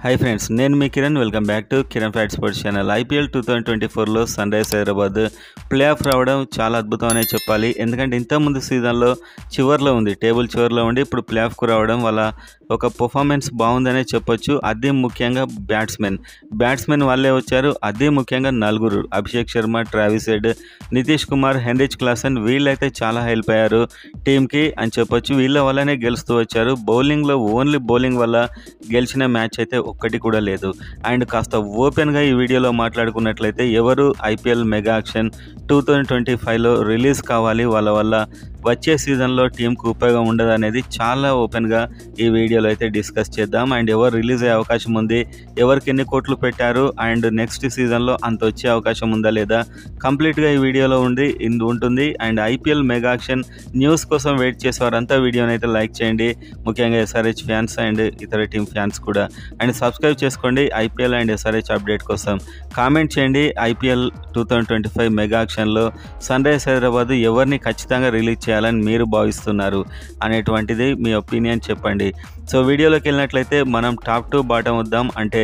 Hi friends, నేను మీ Kiran. Welcome back to Kiran fat sports channel. IPL 2024లో Sunrisers Hyderabad playoff రావడం చాలా అద్భుతం అనే చెప్పాలి. ఎందుకంటే ఇంతకుముందు సీజన్లో చివర్లో ఉంది, టేబుల్ చివర్లో ఉండి ఇప్పుడు ప్లే ఆఫ్కు రావడం వల్ల ఒక పర్ఫార్మెన్స్ బాగుందనే చెప్పొచ్చు. అదే ముఖ్యంగా బ్యాట్స్మెన్ వాళ్ళే వచ్చారు. అదే ముఖ్యంగా నలుగురు: Abhishek Sharma, Travis head, Nitish Kumar, Heinrich Klaasen. వీళ్ళైతే చాలా హెల్ప్ అయ్యారు టీంకి అని చెప్పొచ్చు. వీళ్ళ వల్లనే గెలుస్తూ వచ్చారు. బౌలింగ్లో ఓన్లీ బౌలింగ్ వల్ల గెలిచిన మ్యాచ్ అయితే ఒక్కటి కూడా లేదు. అండ్ కాస్త ఓపెన్గా ఈ వీడియోలో మాట్లాడుకున్నట్లయితే ఎవరు ఐపీఎల్ మెగా యాక్షన్ 2025లో రిలీజ్ కావాలి, వాళ్ళ వల్ల వచ్చే సీజన్లో టీంకు ఉపయోగం ఉండదు అనేది చాలా ఓపెన్గా ఈ వీడియోలో అయితే డిస్కస్ చేద్దాం. అండ్ ఎవరు రిలీజ్ అయ్యే అవకాశం ఉంది, ఎవరికి ఎన్ని కోట్లు పెట్టారు, అండ్ నెక్స్ట్ సీజన్లో అంత వచ్చే అవకాశం ఉందా లేదా, కంప్లీట్గా ఈ వీడియోలో ఉంటుంది. And IPL mega auction news కోసం వెయిట్ చేసేవారంతా వీడియోని అయితే లైక్ చేయండి, ముఖ్యంగా ఎస్ఆర్హెచ్ ఫ్యాన్స్ అండ్ ఇతర టీం ఫ్యాన్స్ కూడా. అండ్ సబ్స్క్రైబ్ చేసుకోండి ఐపీఎల్ అండ్ ఎస్ఆర్హెచ్ అప్డేట్ కోసం. కామెంట్ చేయండి, ఐపీఎల్ 2025 మెగా యాక్షన్లో సన్ రైజర్స్ హైదరాబాద్ ఎవరిని ఖచ్చితంగా రిలీజ్ చేయాలని మీరు భావిస్తున్నారు అనేటువంటిది మీ ఒపీనియన్ చెప్పండి. సో వీడియోలోకి వెళ్ళినట్లయితే మనం టాప్ టు బాటమ్ వద్దాం. అంటే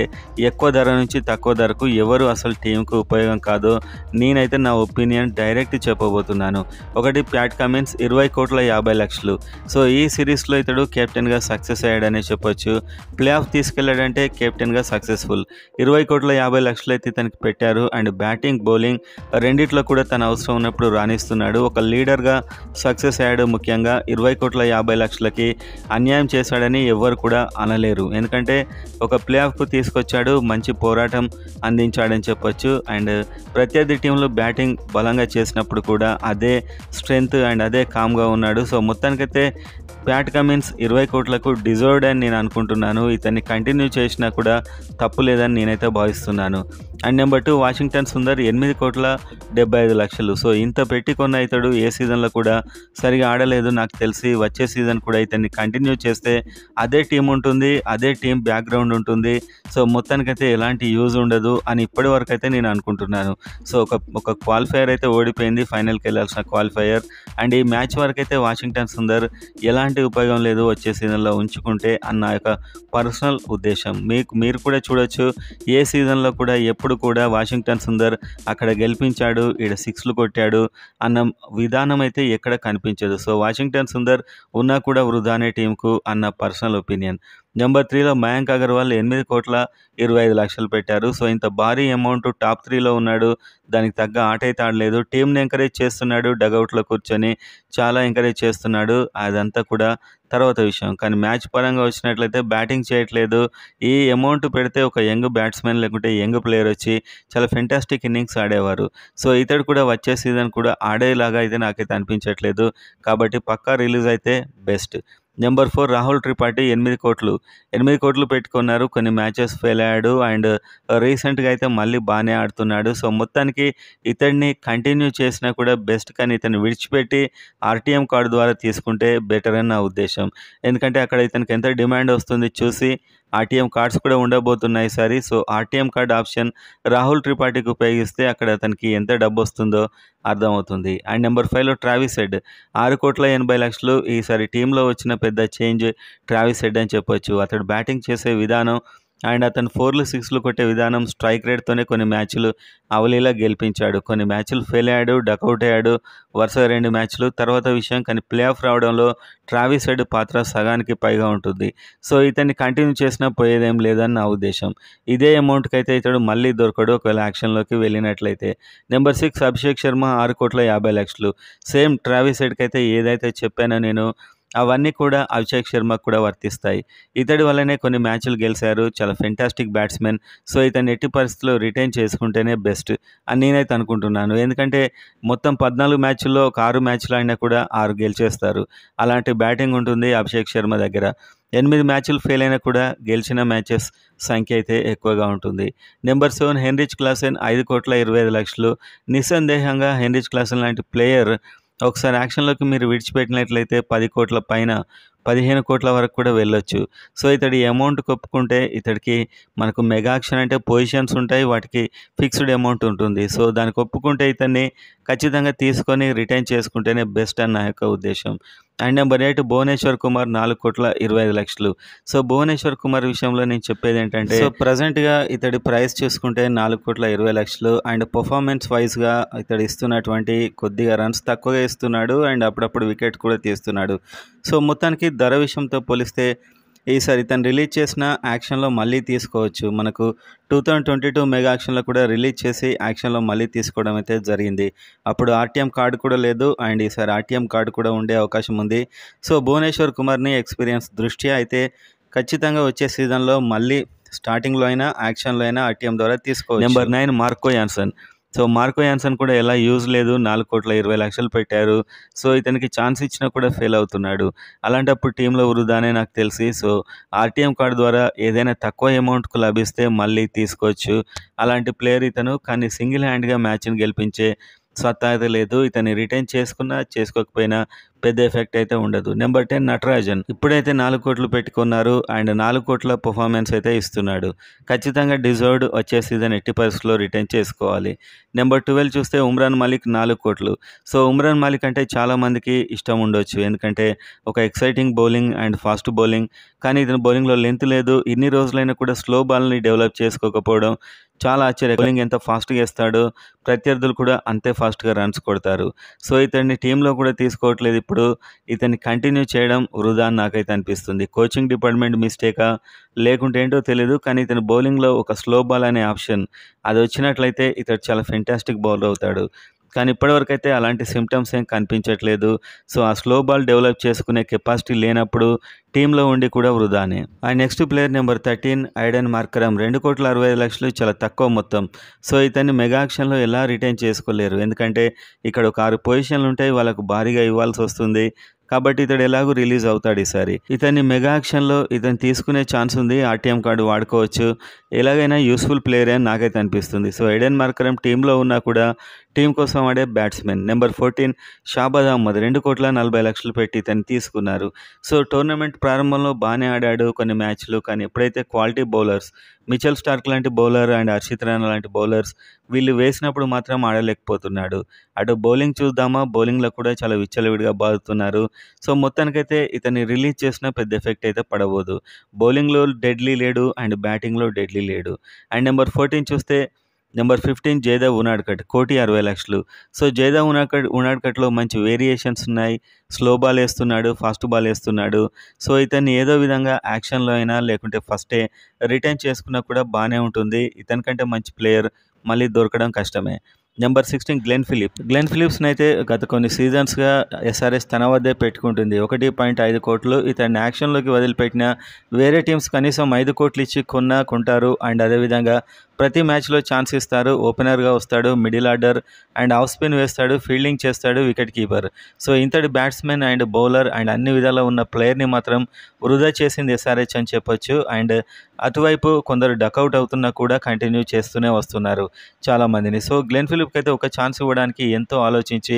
ఎక్కువ ధర నుంచి తక్కువ ధరకు ఎవరు అసలు టీంకు ఉపయోగం కాదో నేనైతే నా ఒపీనియన్ డైరెక్ట్ చెప్పబోతున్నాను. ఒకటి, ప్యాట్ కమిన్స్ 20,50,00,000. సో ఈ సిరీస్లో ఇతడు కెప్టెన్గా సక్సెస్ అయ్యాడనే చెప్పొచ్చు. ప్లే ఆఫ్ తీసుకెళ్లాడంటే కెప్టెన్గా సక్సెస్ఫుల్. 20,50,00,000 అయితే ఇతనికి పెట్టారు. అండ్ బ్యాటింగ్, బౌలింగ్ రెండిట్లో కూడా తన అవసరం ఉన్నప్పుడు రాణిస్తున్నాడు. ఒక లీడర్గా సక్సెస్ అయ్యాడు. ముఖ్యంగా 20,50,00,000కి అన్యాయం చేశాడని ఎవరు కూడా అనలేరు. ఎందుకంటే ఒక ప్లే ఆఫ్కు తీసుకొచ్చాడు, మంచి పోరాటం అందించాడని చెప్పొచ్చు. అండ్ ప్రత్యర్థి టీంలో బ్యాటింగ్ బలంగా చేసినప్పుడు కూడా అదే స్ట్రెంగ్త్ అండ్ అదే కామ్గా ఉన్నాడు. సో మొత్తానికైతే ప్యాట్ కమిన్స్ 20 కోట్లకు డిజర్వ్డ్ అని నేను అనుకుంటున్నాను. ఇతన్ని కంటిన్యూ చేసినా కూడా తప్పు లేదని నేనైతే భావిస్తున్నాను. And number 2, Washington Sundar 8,75,00,000. So ఇంత పెట్టి కొన్న ఇతడు ఏ సీజన్లో కూడా సరిగా ఆడలేదు. నాకు తెలిసి వచ్చే సీజన్ కూడా ఇతన్ని కంటిన్యూ చేస్తే అదే టీం ఉంటుంది, అదే టీం బ్యాక్గ్రౌండ్ ఉంటుంది. సో మొత్తానికైతే ఎలాంటి యూజ్ ఉండదు అని ఇప్పటి వరకు అయితే నేను అనుకుంటున్నాను. సో ఒక క్వాలిఫైయర్ అయితే ఓడిపోయింది, ఫైనల్కి వెళ్ళాల్సిన క్వాలిఫైయర్. అండ్ ఈ మ్యాచ్ వరకు అయితే వాషింగ్టన్ సుందర్ ఎలాంటి ఉపయోగం లేదు వచ్చే సీజన్లో ఉంచుకుంటే అన్న యొక్క పర్సనల్ ఉద్దేశం. మీరు కూడా చూడొచ్చు, ఏ సీజన్లో కూడా ఎప్పుడు కూడా వాషింగ్టన్ సుందర్ అక్కడ గెలిపించాడు, ఈడ 6లు కొట్టాడు అన్న విధానం అయితే ఎక్కడ కనిపించదు. సో వాషింగ్టన్ సుందర్ ఉన్నా కూడా వృధానే టీంకు అన్న పర్సనల్ ఒపీనియన్. నెంబర్ 3లో మయాంక్ అగర్వాల్ 8,25,00,000 పెట్టారు. సో ఇంత భారీ అమౌంట్ టాప్ 3లో ఉన్నాడు, దానికి తగ్గ ఆట అయితే ఆడలేదు. టీంని ఎంకరేజ్ చేస్తున్నాడు, డగౌట్లో కూర్చొని చాలా ఎంకరేజ్ చేస్తున్నాడు, అదంతా కూడా తర్వాత విషయం. కానీ మ్యాచ్ పరంగా వచ్చినట్లయితే బ్యాటింగ్ చేయట్లేదు. ఈ అమౌంట్ పెడితే ఒక యంగ్ బ్యాట్స్మెన్ లేకుంటే యంగ్ ప్లేయర్ వచ్చి చాలా ఫెంటాస్టిక్ ఇన్నింగ్స్ ఆడేవారు. సో ఇతడు కూడా వచ్చే సీజన్ కూడా ఆడేలాగా అయితే నాకైతే అనిపించట్లేదు. కాబట్టి పక్కా రిలీజ్ అయితే బెస్ట్. నెంబర్ 4, రాహుల్ త్రిపాఠి 8 కోట్లు పెట్టుకున్నారు. కొన్ని మ్యాచెస్ ఫెయిల్ అయ్యాడు అండ్ రీసెంట్గా అయితే మళ్ళీ బాగానే ఆడుతున్నాడు. సో మొత్తానికి ఇతడిని కంటిన్యూ చేసినా కూడా బెస్ట్, కానీ ఇతన్ని విడిచిపెట్టి ఆర్టీఎం కార్డు ద్వారా తీసుకుంటే బెటర్ అని నా ఉద్దేశం. ఎందుకంటే అక్కడ ఇతనికి ఎంత డిమాండ్ వస్తుంది చూసి ఆర్టీఎం కార్డ్స్ కూడా ఉండబోతున్నాయి ఈసారి. So RTM card option Rahul త్రిపాఠికి ఉపయోగిస్తే అక్కడ అతనికి ఎంత డబ్బు వస్తుందో అర్థమవుతుంది. అండ్ నెంబర్ 5లో ట్రావిస్ హెడ్ 6,80,00,000. ఈసారి టీంలో వచ్చిన పెద్ద చేంజ్ ట్రావిస్ హెడ్ అని చెప్పొచ్చు. అతడు బ్యాటింగ్ చేసే విధానం అండ్ అతను 4లు 6లు కొట్టే విధానం, స్ట్రైక్ రేట్తోనే కొన్ని మ్యాచ్లు అవలీలా గెలిపించాడు. కొన్ని మ్యాచ్లు ఫెయిల్ అయ్యాడు, డకౌట్ అయ్యాడు వరుస 2 మ్యాచ్లు. తర్వాత విషయం, కానీ ప్లే ఆఫ్ రావడంలో ట్రావిస్ హెడ్ పాత్ర సగానికి పైగా ఉంటుంది. సో ఇతన్ని కంటిన్యూ చేసినా పోయేదేం లేదని నా ఉద్దేశం. ఇదే అమౌంట్కి అయితే ఇతడు మళ్ళీ దొరకడు ఒకవేళ యాక్షన్లోకి వెళ్ళినట్లయితే. Number 6, Abhishek Sharma 6,50,00,000. Same Travis హెడ్కి అయితే ఏదైతే చెప్పానో నేను అవన్నీ కూడా అభిషేక్ శర్మకు కూడా వర్తిస్తాయి. ఇతడి వల్లనే కొన్ని మ్యాచ్లు గెలిచారు, చాలా ఫెంటాస్టిక్ బ్యాట్స్మెన్. సో ఇతను ఎట్టి పరిస్థితుల్లో రిటైన్ చేసుకుంటేనే బెస్ట్ అని నేనైతే అనుకుంటున్నాను. ఎందుకంటే మొత్తం 14 మ్యాచ్ల్లో ఒక 6 మ్యాచ్లు అయినా కూడా 6 గెలిచేస్తారు. అలాంటి బ్యాటింగ్ ఉంటుంది అభిషేక్ శర్మ దగ్గర. 8 మ్యాచ్లు ఫెయిల్ అయినా కూడా గెలిచిన మ్యాచెస్ సంఖ్య అయితే ఎక్కువగా ఉంటుంది. Number 7, Heinrich Klaasen 5,25,00,000. నిస్సందేహంగా హెన్రిచ్ క్లాసన్ లాంటి ప్లేయర్ ఒకసారి యాక్షన్లోకి మీరు విడిచిపెట్టినట్లయితే 10 కోట్ల పైన 15 కోట్ల వరకు కూడా వెళ్ళొచ్చు. సో ఇతడి అమౌంట్ ఒప్పుకుంటే ఇతడికి మనకు మెగా యాక్షన్ అంటే పొజిషన్స్ ఉంటాయి, వాటికి ఫిక్స్డ్ అమౌంట్ ఉంటుంది. సో దానికి ఒప్పుకుంటే ఇతన్ని ఖచ్చితంగా తీసుకొని రిటైన్ చేసుకుంటేనే బెస్ట్ అని నా యొక్క ఉద్దేశం. And number 8 Bhuvneshwar Kumar 4,25,00,000. So Bhuvneshwar Kumar విషయంలో నేను చెప్పేది ఏంటంటే సో ప్రజెంట్గా ఇతడి ప్రైస్ చూసుకుంటే 4,20,00,000 అండ్ పర్ఫార్మెన్స్ వైజ్గా ఇతడు ఇస్తున్నటువంటి కొద్దిగా రన్స్ తక్కువగా ఇస్తున్నాడు అండ్ అప్పుడప్పుడు వికెట్ కూడా తీస్తున్నాడు. సో మొత్తానికి ధర విషయంతో పోలిస్తే ఈసారి ఇతను రిలీజ్ చేసిన యాక్షన్లో మళ్ళీ తీసుకోవచ్చు. మనకు 2022 మెగా యాక్షన్లో కూడా రిలీజ్ చేసి యాక్షన్లో మళ్ళీ తీసుకోవడం అయితే జరిగింది. అప్పుడు ఆర్టీఎం కార్డు కూడా లేదు అండ్ ఈసారి ఆర్టీఎం కార్డు కూడా ఉండే అవకాశం ఉంది. సో భువనేశ్వర్ కుమార్ని ఎక్స్పీరియన్స్ దృష్ట్యా అయితే ఖచ్చితంగా వచ్చే సీజన్లో మళ్ళీ స్టార్టింగ్లో అయినా యాక్షన్లో అయినా ఆర్టీఎం ద్వారా తీసుకోవచ్చు. Number 9 Marco Jansen. So Marco Jansen కూడా ఎలా యూజ్ లేదు, 4,20,00,000 పెట్టారు. సో ఇతనికి ఛాన్స్ ఇచ్చినా కూడా ఫెయిల్ అవుతున్నాడు. అలాంటప్పుడు టీంలో వృధానే నాకు తెలిసి. సో ఆర్టీఎం కార్డు ద్వారా ఏదైనా తక్కువ అమౌంట్కు లభిస్తే మళ్ళీ తీసుకోవచ్చు. అలాంటి ప్లేయర్ ఇతను. కానీ సింగిల్ హ్యాండ్గా మ్యాచ్ని గెలిపించే సత్తా అయితే లేదు. ఇతన్ని రిటైన్ చేసుకున్నా చేసుకోకపోయినా పెద్ద ఎఫెక్ట్ అయితే ఉండదు. నెంబర్ 10 నటరాజన్. ఇప్పుడైతే 4 కోట్లు పెట్టుకున్నారు అండ్ 4 కోట్ల పర్ఫార్మెన్స్ అయితే ఇస్తున్నాడు. ఖచ్చితంగా డిజర్వ్డ్. వచ్చే సీజన్ ఎట్టి పరిస్థితుల్లో రిటైన్ చేసుకోవాలి. నెంబర్ 12 చూస్తే ఉమ్రాన్ మాలిక్ 4 కోట్లు. సో ఉమ్రాన్ మాలిక్ అంటే చాలామందికి ఇష్టం ఉండొచ్చు. ఎందుకంటే ఒక exciting bowling and fast bowling. కానీ ఇతని బౌలింగ్లో లెంత్ లేదు. ఇన్ని రోజులైనా కూడా స్లో బాల్ని డెవలప్ చేసుకోకపోవడం చాలా ఆశ్చర్యం. బౌలింగ్ ఎంత ఫాస్ట్గా వేస్తాడో ప్రత్యర్థులు కూడా అంతే ఫాస్ట్గా రన్స్ కొడతారు. సో ఇతన్ని టీంలో కూడా తీసుకోవట్లేదు. ఇప్పుడు ఇతన్ని కంటిన్యూ చేయడం వృధా అని నాకైతే అనిపిస్తుంది. కోచింగ్ డిపార్ట్మెంట్ మిస్టేకా లేకుంటే ఏంటో తెలియదు. కానీ ఇతని బౌలింగ్లో ఒక స్లో బాల్ అనే ఆప్షన్ అది వచ్చినట్లయితే ఇతడు చాలా ఫెంటాస్టిక్ బౌలర్ అవుతాడు. కానీ ఇప్పటివరకు అయితే అలాంటి సిమ్టమ్స్ ఏం కనిపించట్లేదు. సో ఆ స్లో బాల్ డెవలప్ చేసుకునే కెపాసిటీ లేనప్పుడు టీంలో ఉండి కూడా వృధానే. And next player number 13 Aiden Markram. 2,65,00,000 చాలా తక్కువ మొత్తం. సో ఇతన్ని మెగా యాక్షన్లో ఎలా రిటైన్ చేసుకోలేరు. ఎందుకంటే ఇక్కడ ఒక 6 పొజిషన్లు ఉంటాయి, వాళ్ళకు భారీగా ఇవ్వాల్సి వస్తుంది. కాబట్టి ఇతడు ఎలాగూ రిలీజ్ అవుతాడు ఈసారి. ఇతన్ని మెగా యాక్షన్లో ఇతను తీసుకునే ఛాన్స్ ఉంది. ఆర్టీఎం కార్డు వాడుకోవచ్చు. ఎలాగైనా యూస్ఫుల్ ప్లేయర్ అని నాకైతే అనిపిస్తుంది. సో ఐడెన్ మార్కరమ్ టీంలో ఉన్నా కూడా టీం కోసం ఆడే బ్యాట్స్మెన్. నెంబర్ 14 షాబాద్ అహ్మద్. 2,40,00,000 పెట్టి ఇతన్ని తీసుకున్నారు. సో టోర్నమెంట్ ప్రారంభంలో బాగానే ఆడాడు కొన్ని మ్యాచ్లు. కానీ ఎప్పుడైతే క్వాలిటీ బౌలర్స్ మిచెల్ స్టార్క్ లాంటి బౌలర్ అండ్ హర్షిత్ రాణా లాంటి బౌలర్స్ వీళ్ళు వేసినప్పుడు మాత్రం ఆడలేకపోతున్నాడు. అటు బౌలింగ్ చూద్దామా, బౌలింగ్లో కూడా చాలా విచ్చలవిడిగా బాదుతున్నారు. సో మొత్తానికైతే ఇతన్ని రిలీజ్ చేసిన పెద్ద ఎఫెక్ట్ అయితే పడబోదు. బౌలింగ్లో డెడ్లీ లేడు అండ్ బ్యాటింగ్లో డెడ్లీ లేడు. అండ్ నెంబర్ 14 చూస్తే నెంబర్ 15 జైదేవ్ ఉనాడ్కట్. 1,60,00,000. సో జైదేవ్ ఉనాడ్కట్లో మంచి వేరియేషన్స్ ఉన్నాయి. స్లో బాల్ వేస్తున్నాడు, ఫాస్ట్ బాల్ వేస్తున్నాడు. సో ఇతన్ని ఏదో విధంగా యాక్షన్లో అయినా లేకుంటే ఫస్టే రిటైన్ చేసుకున్నా కూడా బాగానే ఉంటుంది. ఇతనికంటే మంచి ప్లేయర్ మళ్ళీ దొరకడం కష్టమే. నెంబర్ 16 గ్లెన్ ఫిలిప్స్ని అయితే గత కొన్ని సీజన్స్గా ఎస్ఆర్ఎస్ తన వద్దే పెట్టుకుంటుంది. 1.5 కోట్లు. ఇతన్ని యాక్షన్లోకి వదిలిపెట్టిన వేరే టీమ్స్ కనీసం 5 కోట్లు ఇచ్చి కొంటారు. అండ్ అదేవిధంగా ప్రతి మ్యాచ్లో ఛాన్స్ ఇస్తారు. ఓపెనర్గా వస్తాడు, middle order and of spin వేస్తాడు, ఫీల్డింగ్ చేస్తాడు, వికెట్ కీపర్. సో ఇంతటి బ్యాట్స్మెన్ అండ్ బౌలర్ అండ్ అన్ని విధాలా ఉన్న ప్లేయర్ని మాత్రం వృధా చేసింది ఎస్ఆర్హెచ్ అని చెప్పొచ్చు. అండ్ అటువైపు కొందరు డకౌట్ అవుతున్నా కూడా కంటిన్యూ చేస్తూనే వస్తున్నారు చాలామందిని. సో గ్లెన్ ఫిలిప్కి అయితే ఒక ఛాన్స్ ఇవ్వడానికి ఎంతో ఆలోచించి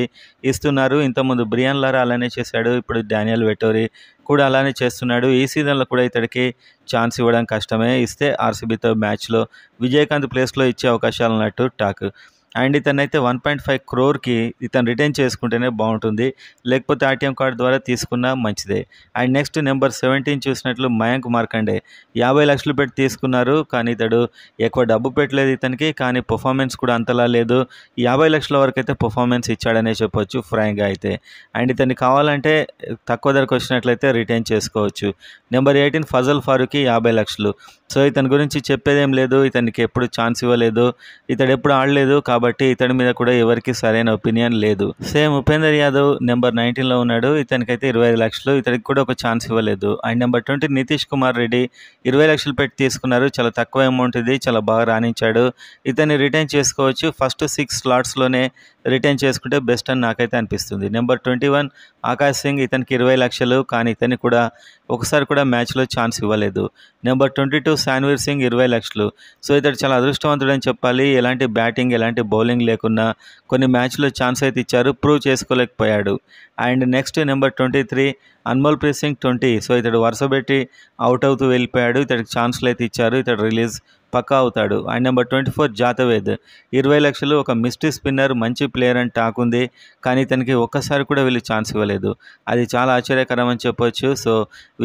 ఇస్తున్నారు. ఇంతకుముందు బ్రియాన్ లారా అలానే చేశాడు. ఇప్పుడు డానియల్ వెటోరీ కూడా అలానే చేస్తున్నాడు. ఈ సీజన్లో కూడా ఇతడికి ఛాన్స్ ఇవ్వడం కష్టమే. ఇస్తే ఆర్సీబీతో మ్యాచ్లో విజయకాంత్ ప్లేస్లో ఇచ్చే అవకాశాలు ఉన్నట్టు టాక్. అండ్ ఇతనైతే 1.5 crore ఇతను రిటైన్ చేసుకుంటేనే బాగుంటుంది. లేకపోతే ఆర్టీఎం కార్డు ద్వారా తీసుకున్నా మంచిదే. అండ్ నెక్స్ట్ నెంబర్ 17 చూసినట్లు మయాంక్ మార్కండే. 50,00,000 పెట్టి తీసుకున్నారు. కానీ ఇతడు ఎక్కువ డబ్బు పెట్టలేదు ఇతనికి. కానీ పర్ఫార్మెన్స్ కూడా అంతలా లేదు. 50,00,000 వరకు అయితే పర్ఫార్మెన్స్ ఇచ్చాడనే చెప్పొచ్చు ఫ్రాంక్గా అయితే. అండ్ ఇతన్ని కావాలంటే తక్కువ ధరకు వచ్చినట్లయితే రిటైన్ చేసుకోవచ్చు. నెంబర్ 18 ఫజల్ ఫారూఖీ 50,00,000. సో ఇతని గురించి చెప్పేదేం లేదు. ఇతనికి ఎప్పుడు ఛాన్స్ ఇవ్వలేదు, ఇతడు ఎప్పుడు ఆడలేదు. కాబట్టి ఇతడి మీద కూడా ఎవరికి సరైన ఒపీనియన్ లేదు. సేమ్ ఉపేందర్ యాదవ్ నెంబర్ 19లో ఉన్నాడు. ఇతనికైతే 25,00,000. ఇతనికి కూడా ఒక ఛాన్స్ ఇవ్వలేదు. అండ్ నెంబర్ 20 నితీష్ కుమార్ రెడ్డి 20,00,000 పెట్టి తీసుకున్నారు. చాలా తక్కువ అమౌంట్ ఇది. చాలా బాగా రాణించాడు. ఇతన్ని రిటైన్ చేసుకోవచ్చు. ఫస్ట్ 6 స్లాట్స్లోనే రిటైన్ చేసుకుంటే బెస్ట్ అని నాకైతే అనిపిస్తుంది. నెంబర్ 21 ఆకాష్ సింగ్. ఇతనికి 20,00,000. కానీ ఇతన్ని కూడా ఒకసారి కూడా మ్యాచ్లో ఛాన్స్ ఇవ్వలేదు. నెంబర్ 22 శాన్వీర్ సింగ్ 20,00,000. సో ఇతడు చాలా అదృష్టవంతుడని చెప్పాలి. ఎలాంటి బ్యాటింగ్ ఎలాంటి బౌలింగ్ లేకున్నా కొన్ని మ్యాచ్లో ఛాన్స్ అయితే ఇచ్చారు, ప్రూవ్ చేసుకోలేకపోయాడు. And next number 23 Anmolpreet Singh 20. So ఇతడు వరుస పెట్టి అవుట్ అవుతూ వెళ్ళిపోయాడు. ఇతడికి ఛాన్స్లు అయితే ఇచ్చారు, ఇతడు రిలీజ్ పక్కా అవుతాడు. అండ్ నెంబర్ 24 జాతవేద్ 20 లక్షలు, ఒక మిస్టీ స్పిన్నర్, మంచి ప్లేయర్ అని టాక్ ఉంది. కానీ ఇతనికి ఒక్కసారి కూడా వీళ్ళు ఛాన్స్ ఇవ్వలేదు. అది చాలా ఆశ్చర్యకరం అని చెప్పొచ్చు. సో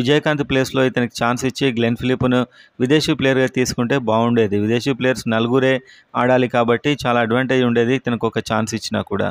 విజయకాంత్ ప్లేస్లో ఇతనికి ఛాన్స్ ఇచ్చి గ్లెన్ ఫిలిప్ను విదేశీ ప్లేయర్గా తీసుకుంటే బాగుండేది. విదేశీ ప్లేయర్స్ నలుగురే ఆడాలి కాబట్టి చాలా అడ్వాంటేజ్ ఉండేది ఇతనికి ఒక ఛాన్స్ ఇచ్చినా కూడా.